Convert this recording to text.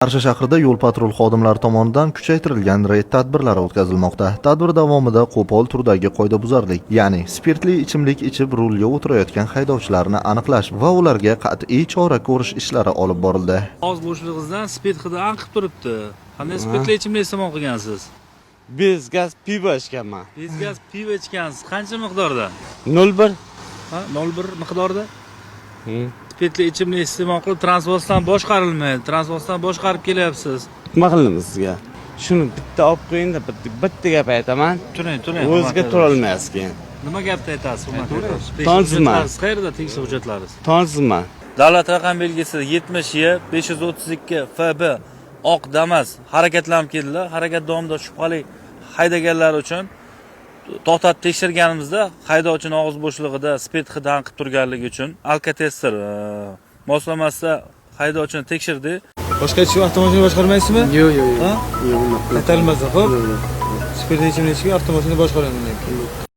Qarshi shahrida yo'l-patrul xodimlari tomonidan kuchaytirilgan reyd tadbirlari o'tkazilmoqda. Tadbir davomida qo'pol turdagi qoidabuzarlik, ya'ni spirtli ichimlik ichib rulga o'tirayotgan haydovchilarni aniqlash va ularga qat'iy chora ko'rish ishlari olib borildi. Og'iz bo'shlig'ingizdan spirt hidi anqib turibdi. Qanday spirtli ichimlik iste'mol qilgansiz? Biz gaz pivo ichganman. Biz gaz pivo ichgansiz. Qancha miqdorda? 0,1. Ha, 0,1 miqdorda? Spirtli ichimlik iste'mol qilib transportdan boshqarilmaydi. Transportdan boshqarib kelyapsiz. Nima qilamiz sizga? Shuni bitta olib qo'ying-da, bitta gap aytaman. Turing. O'zga tura olmaysiz keyin. Nima gapni aytasiz? Tonsizmi? Qayerda tegishli hujjatlaringiz? Tonsizmi? Davlat raqam belgisi 70Y532 FB oq Damas harakatlanib keldilar. Harakat davomida shubhali haydaganlar uchun to'xtatib tekshirganimizda haydovchining og'iz bo'shlig'ida spirt hidi anqib turganligi uchun alkotester moslamasida haydovchini tekshirdi. Boshqa hech avtomashina boshqarmaysizmi? Yo'q. Qaytarilmasa, xo'p? Spirtli ichimlik ichib avtomashina boshqaraman.